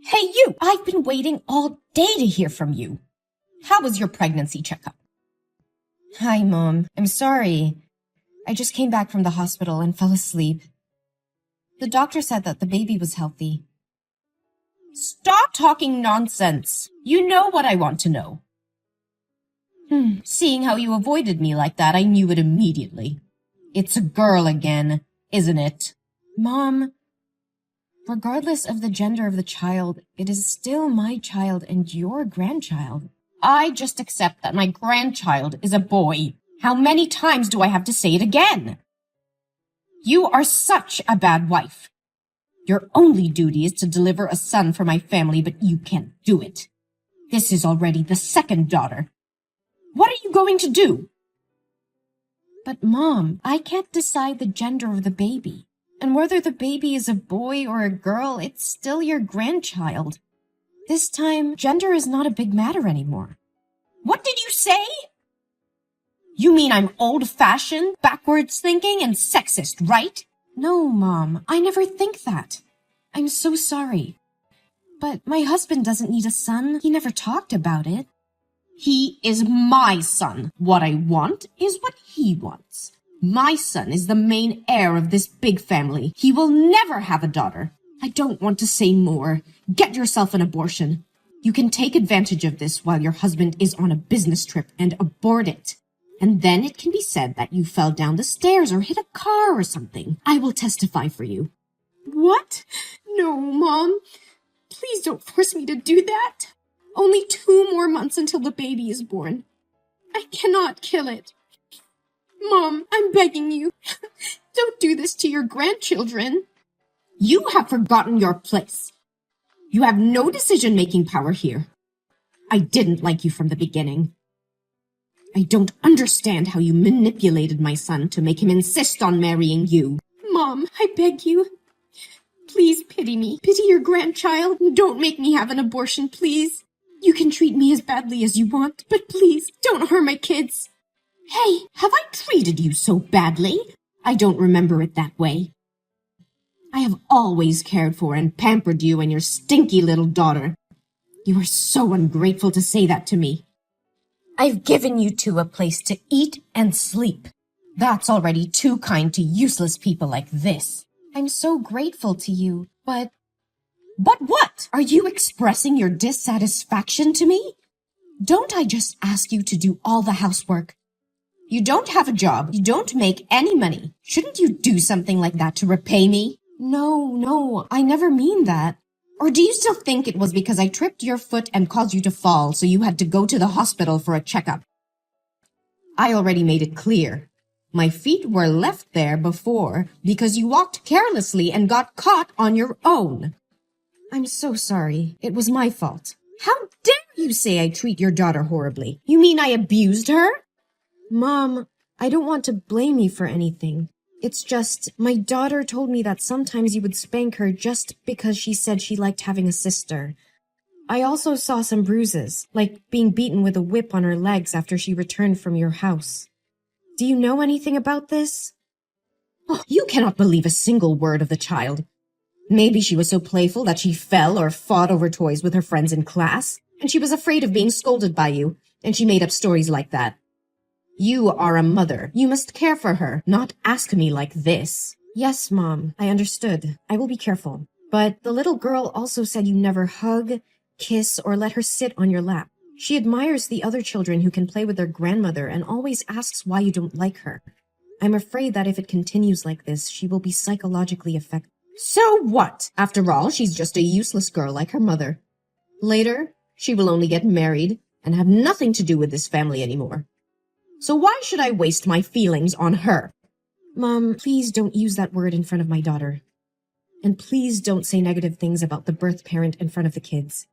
Hey, you! I've been waiting all day to hear from you. How was your pregnancy checkup? Hi, Mom. I'm sorry. I just came back from the hospital and fell asleep. The doctor said that the baby was healthy. Stop talking nonsense. You know what I want to know. Seeing how you avoided me like that, I knew it immediately. It's a girl again, isn't it? Mom, regardless of the gender of the child, it is still my child and your grandchild. I just accept that my grandchild is a boy. How many times do I have to say it again? You are such a bad wife. Your only duty is to deliver a son for my family, but you can't do it. This is already the second daughter. What are you going to do? But Mom, I can't decide the gender of the baby. And whether the baby is a boy or a girl, it's still your grandchild. This time, gender is not a big matter anymore. What did you say? You mean I'm old-fashioned, backwards thinking, and sexist, right? No, Mom, I never think that. I'm so sorry. But my husband doesn't need a son. He never talked about it. He is my son. What I want is what he wants. My son is the main heir of this big family. He will never have a daughter. I don't want to say more. Get yourself an abortion. You can take advantage of this while your husband is on a business trip and abort it. And then it can be said that you fell down the stairs or hit a car or something. I will testify for you. What? No, Mom. Please don't force me to do that. Only 2 more months until the baby is born. I cannot kill it. Mom, I'm begging you. Don't do this to your grandchildren. You have forgotten your place. You have no decision-making power here. I didn't like you from the beginning. I don't understand how you manipulated my son to make him insist on marrying you. Mom, I beg you. Please pity me. Pity your grandchild. Don't make me have an abortion, please. You can treat me as badly as you want, but please, don't harm my kids. Hey, have I treated you so badly? I don't remember it that way. I have always cared for and pampered you and your stinky little daughter. You are so ungrateful to say that to me. I've given you two a place to eat and sleep. That's already too kind to useless people like this. I'm so grateful to you, but... But what? Are you expressing your dissatisfaction to me? Don't I just ask you to do all the housework? You don't have a job. You don't make any money. Shouldn't you do something like that to repay me? No, I never mean that. Or do you still think it was because I tripped your foot and caused you to fall, so you had to go to the hospital for a checkup? I already made it clear. My feet were left there before because you walked carelessly and got caught on your own. I'm so sorry. It was my fault. How dare you say I treat your daughter horribly? You mean I abused her? Mom, I don't want to blame you for anything. It's just, my daughter told me that sometimes you would spank her just because she said she liked having a sister. I also saw some bruises, like being beaten with a whip on her legs after she returned from your house. Do you know anything about this? Oh, you cannot believe a single word of the child. Maybe she was so playful that she fell or fought over toys with her friends in class, and she was afraid of being scolded by you, and she made up stories like that. You are a mother. You must care for her, not ask me like this. Yes, Mom, I understood. I will be careful. But the little girl also said you never hug, kiss, or let her sit on your lap. She admires the other children who can play with their grandmother and always asks why you don't like her. I'm afraid that if it continues like this, she will be psychologically affected. So what? After all, she's just a useless girl like her mother. Later, she will only get married and have nothing to do with this family anymore. So why should I waste my feelings on her? Mom, please don't use that word in front of my daughter. And please don't say negative things about the birth parent in front of the kids.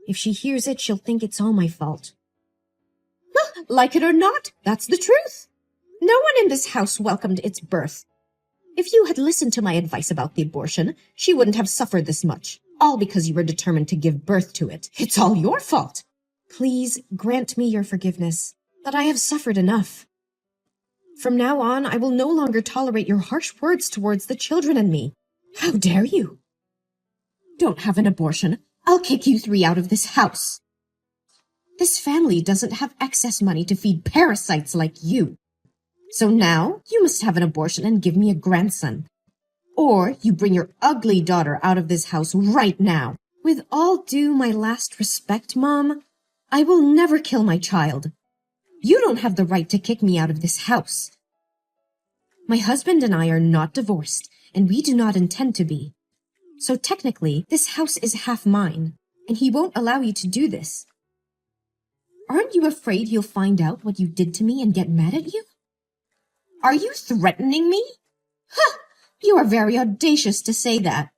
If she hears it, she'll think it's all my fault. Like it or not, that's the truth. No one in this house welcomed its birth. If you had listened to my advice about the abortion, she wouldn't have suffered this much, all because you were determined to give birth to it. It's all your fault. Please grant me your forgiveness. That I have suffered enough. From now on, I will no longer tolerate your harsh words towards the children and me. How dare you? Don't have an abortion. I'll kick you three out of this house. This family doesn't have excess money to feed parasites like you. So now you must have an abortion and give me a grandson. Or you bring your ugly daughter out of this house right now. With all due my last respect, Mom, I will never kill my child. You don't have the right to kick me out of this house. My husband and I are not divorced, and we do not intend to be. So technically, this house is half mine, and he won't allow you to do this. Aren't you afraid he'll find out what you did to me and get mad at you? Are you threatening me? Huh! You are very audacious to say that.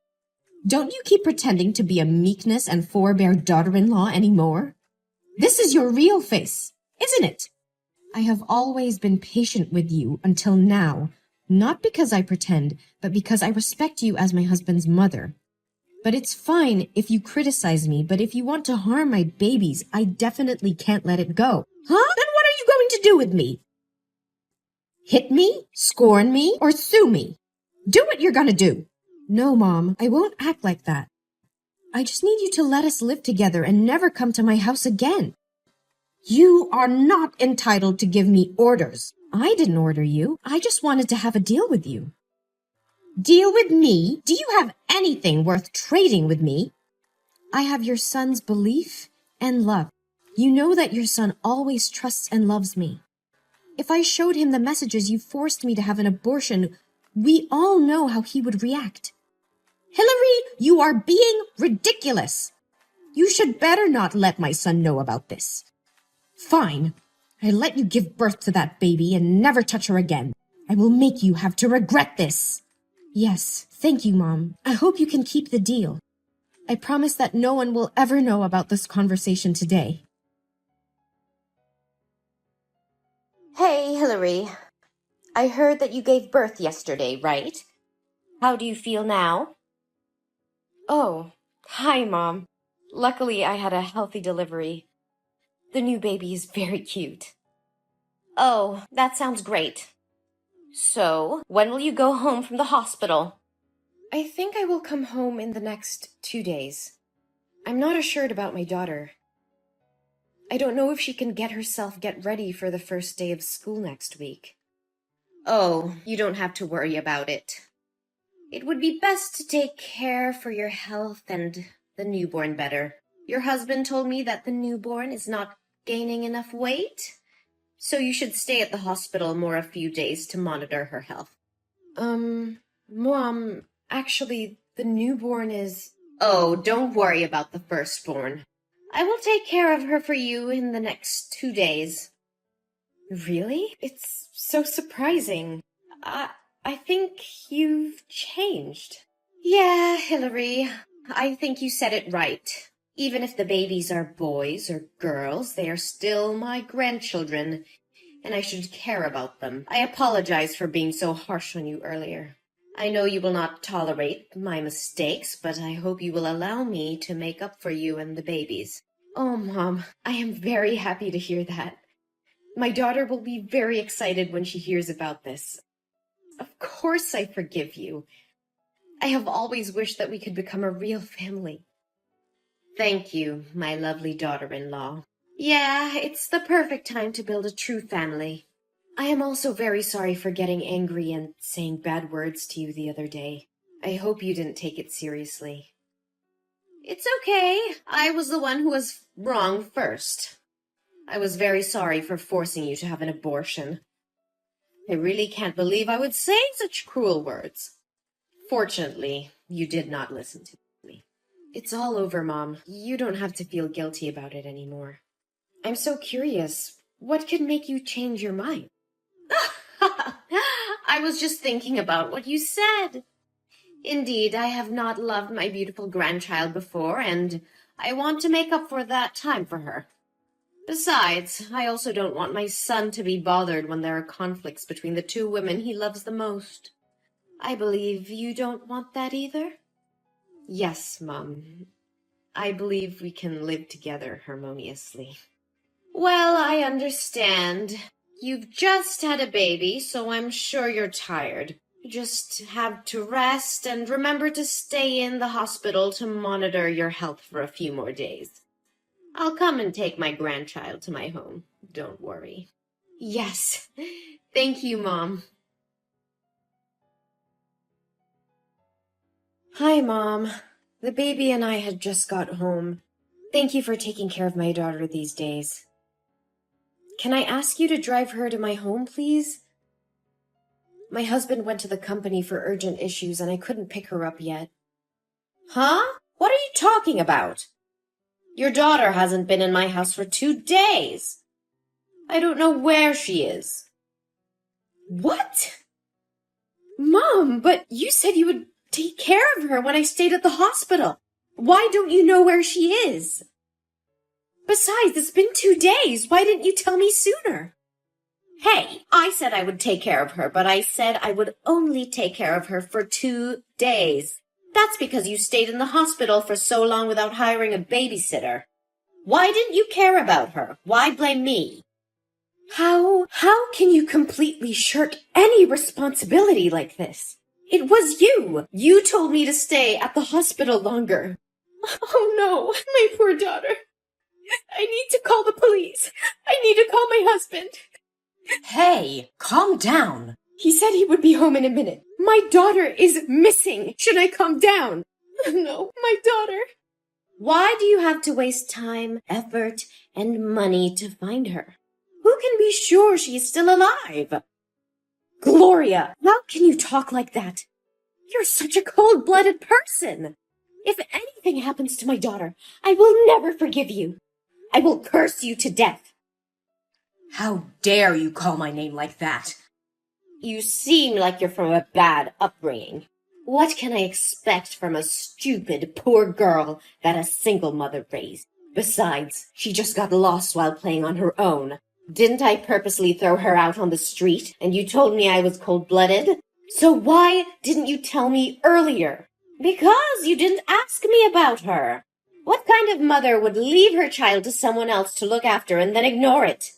Don't you keep pretending to be a meekness and forbear daughter-in-law anymore? This is your real face, isn't it? I have always been patient with you until now, not because I pretend, but because I respect you as my husband's mother. But it's fine if you criticize me, but if you want to harm my babies, I definitely can't let it go. Huh? Then what are you going to do with me? Hit me, scorn me, or sue me? Do what you're gonna do. No, Mom, I won't act like that. I just need you to let us live together and never come to my house again. You are not entitled to give me orders. I didn't order you. I just wanted to have a deal with you. Deal with me? Do you have anything worth trading with me? I have your son's belief and love. You know that your son always trusts and loves me. If I showed him the messages you forced me to have an abortion, we all know how he would react. Hillary, you are being ridiculous. You should better not let my son know about this. Fine. I let you give birth to that baby and never touch her again. I will make you have to regret this. Yes, thank you, Mom. I hope you can keep the deal. I promise that no one will ever know about this conversation today. Hey, Hillary. I heard that you gave birth yesterday, right? How do you feel now? Oh, hi, Mom. Luckily, I had a healthy delivery. The new baby is very cute. Oh, that sounds great. So, when will you go home from the hospital? I think I will come home in the next 2 days. I'm not assured about my daughter. I don't know if she can get ready for the first day of school next week. Oh, you don't have to worry about it. It would be best to take care for your health and the newborn better. Your husband told me that the newborn is not gaining enough weight, so you should stay at the hospital a few days to monitor her health. Mom, actually, the newborn is... Oh, don't worry about the firstborn. I will take care of her for you in the next 2 days. Really? It's so surprising. I think you've changed. Yeah, Hillary, I think you said it right. Even if the babies are boys or girls, they are still my grandchildren, and I should care about them. I apologize for being so harsh on you earlier. I know you will not tolerate my mistakes, but I hope you will allow me to make up for you and the babies. Oh, Mom, I am very happy to hear that. My daughter will be very excited when she hears about this. Of course I forgive you. I have always wished that we could become a real family. Thank you, my lovely daughter-in-law. Yeah, it's the perfect time to build a true family. I am also very sorry for getting angry and saying bad words to you the other day. I hope you didn't take it seriously. It's okay. I was the one who was wrong first. I was very sorry for forcing you to have an abortion. I really can't believe I would say such cruel words. Fortunately, you did not listen to me. It's all over, Mom. You don't have to feel guilty about it anymore. I'm so curious. What could make you change your mind? I was just thinking about what you said. Indeed, I have not loved my beautiful grandchild before, and I want to make up for that time for her. Besides, I also don't want my son to be bothered when there are conflicts between the two women he loves the most. I believe you don't want that either? Yes, Mom. I believe we can live together harmoniously. Well, I understand. You've just had a baby, so I'm sure you're tired. Just have to rest and remember to stay in the hospital to monitor your health for a few more days. I'll come and take my grandchild to my home. Don't worry. Yes. Thank you, Mom. Hi, Mom. The baby and I had just got home. Thank you for taking care of my daughter these days. Can I ask you to drive her to my home, please? My husband went to the company for urgent issues and I couldn't pick her up yet. Huh? What are you talking about? Your daughter hasn't been in my house for 2 days. I don't know where she is. What? Mom, but you said you would take care of her when I stayed at the hospital. Why don't you know where she is? Besides, it's been 2 days. Why didn't you tell me sooner? Hey, I said I would take care of her, but I said I would only take care of her for 2 days. That's because you stayed in the hospital for so long without hiring a babysitter. Why didn't you care about her? Why blame me? How can you completely shirk any responsibility like this? It was you. You told me to stay at the hospital longer. Oh no, my poor daughter. I need to call the police. I need to call my husband. Hey, calm down. He said he would be home in a minute. My daughter is missing. Should I calm down? No, my daughter. Why do you have to waste time, effort, and money to find her? Who can be sure she is still alive? Gloria, how can you talk like that? You're such a cold-blooded person. If anything happens to my daughter, I will never forgive you. I will curse you to death. How dare you call my name like that? You seem like you're from a bad upbringing. What can I expect from a stupid, poor girl that a single mother raised? Besides, she just got lost while playing on her own. Didn't I purposely throw her out on the street and you told me I was cold-blooded? So why didn't you tell me earlier? Because you didn't ask me about her. What kind of mother would leave her child to someone else to look after and then ignore it?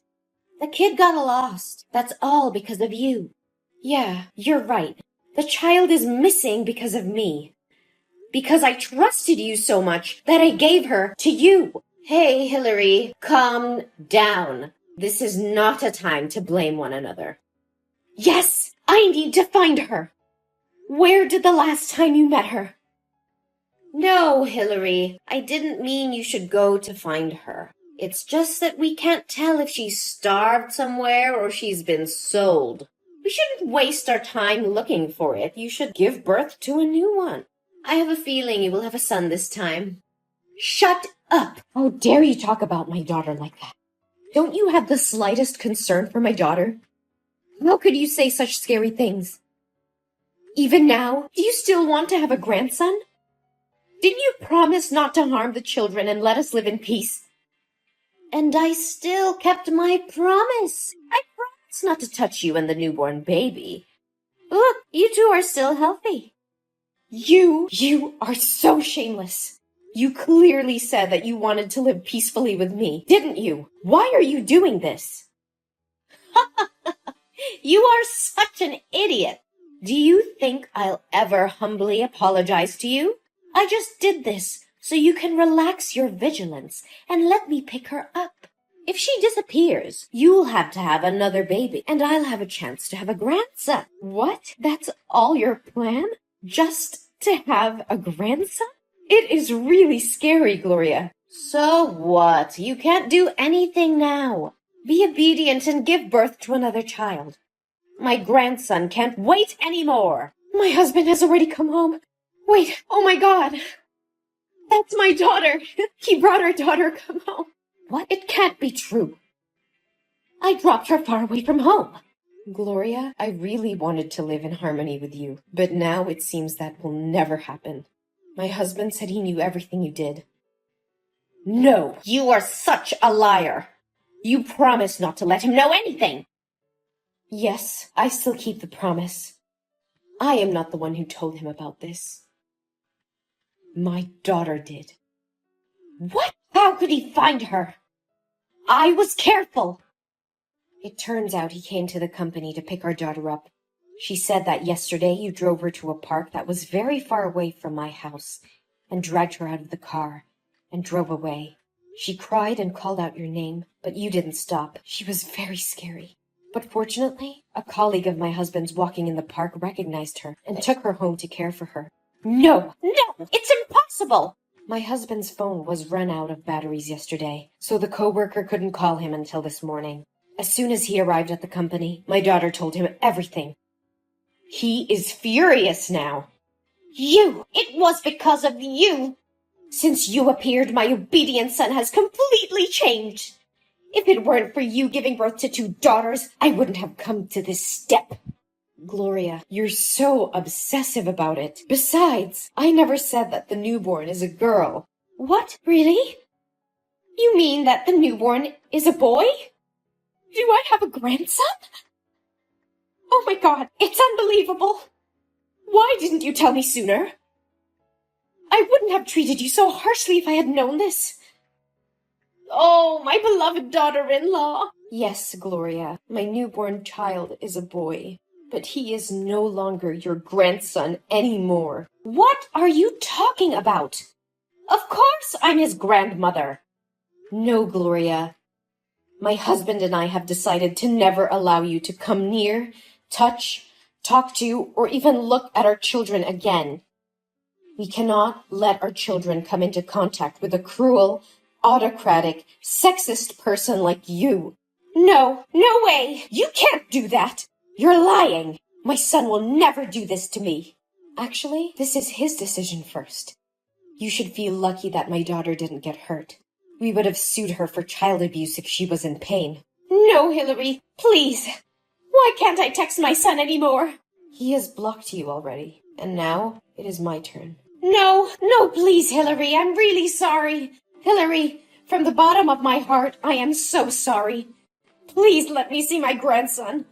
The kid got lost. That's all because of you. Yeah, you're right. The child is missing because of me. Because I trusted you so much that I gave her to you. Hey, Hillary, calm down. This is not a time to blame one another. Yes, I need to find her. Where did the last time you met her? No, Hillary, I didn't mean you should go to find her. It's just that we can't tell if she's starved somewhere or she's been sold. We shouldn't waste our time looking for it. You should give birth to a new one. I have a feeling you will have a son this time. Shut up! How dare you talk about my daughter like that? Don't you have the slightest concern for my daughter? How could you say such scary things? Even now, do you still want to have a grandson? Didn't you promise not to harm the children and let us live in peace? And I still kept my promise. I promised not to touch you and the newborn baby. Look, you two are still healthy. You are so shameless. You clearly said that you wanted to live peacefully with me, didn't you? Why are you doing this? You are such an idiot. Do you think I'll ever humbly apologize to you? I just did this so you can relax your vigilance and let me pick her up. If she disappears, you'll have to have another baby, and I'll have a chance to have a grandson. What? That's all your plan? Just to have a grandson? It is really scary, Gloria. So what? You can't do anything now. Be obedient and give birth to another child. My grandson can't wait anymore. My husband has already come home. Wait, oh my God. That's my daughter. He brought our daughter come home. What? It can't be true. I dropped her far away from home. Gloria, I really wanted to live in harmony with you, but now it seems that will never happen. My husband said he knew everything you did. No, you are such a liar. You promised not to let him know anything. Yes, I still keep the promise. I am not the one who told him about this. My daughter did. What? How could he find her? I was careful. It turns out he came to the company to pick our daughter up. She said that yesterday you drove her to a park that was very far away from my house and dragged her out of the car and drove away. She cried and called out your name, but you didn't stop. She was very scary. But fortunately, a colleague of my husband's walking in the park recognized her and took her home to care for her. No, it's impossible! My husband's phone was run out of batteries yesterday, so the coworker couldn't call him until this morning. As soon as he arrived at the company, my daughter told him everything. He is furious now. It was because of you! Since you appeared, my obedient son has completely changed. If it weren't for you giving birth to 2 daughters, I wouldn't have come to this step. Gloria, you're so obsessive about it. Besides, I never said that the newborn is a girl. What? Really? You mean that the newborn is a boy? Do I have a grandson? Oh my God, it's unbelievable. Why didn't you tell me sooner? I wouldn't have treated you so harshly if I had known this. Oh, my beloved daughter-in-law. Yes, Gloria, my newborn child is a boy, but he is no longer your grandson anymore. What are you talking about? Of course I'm his grandmother. No, Gloria. My husband and I have decided to never allow you to come near, touch, talk to, or even look at our children again. We cannot let our children come into contact with a cruel, autocratic, sexist person like you. No way! You can't do that! You're lying! My son will never do this to me. Actually, this is his decision first. You should feel lucky that my daughter didn't get hurt. We would have sued her for child abuse if she was in pain. No, Hillary, please! Why can't I text my son anymore? He has blocked you already, and now it is my turn. No, please, Hillary, I'm really sorry. Hillary, from the bottom of my heart, I am so sorry. Please let me see my grandson.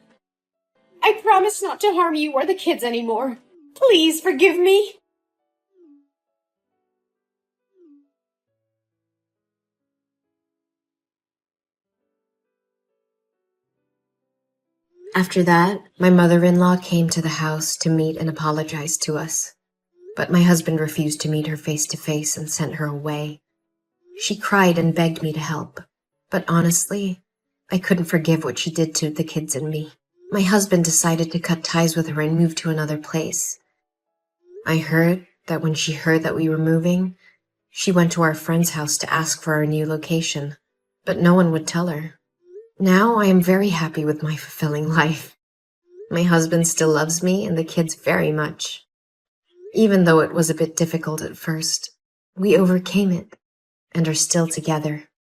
I promise not to harm you or the kids anymore. Please forgive me. After that, my mother-in-law came to the house to meet and apologize to us. But my husband refused to meet her face to face and sent her away. She cried and begged me to help. But honestly, I couldn't forgive what she did to the kids and me. My husband decided to cut ties with her and move to another place. I heard that when she heard that we were moving, she went to our friend's house to ask for our new location. But no one would tell her. Now I am very happy with my fulfilling life. My husband still loves me and the kids very much. Even though it was a bit difficult at first, we overcame it and are still together.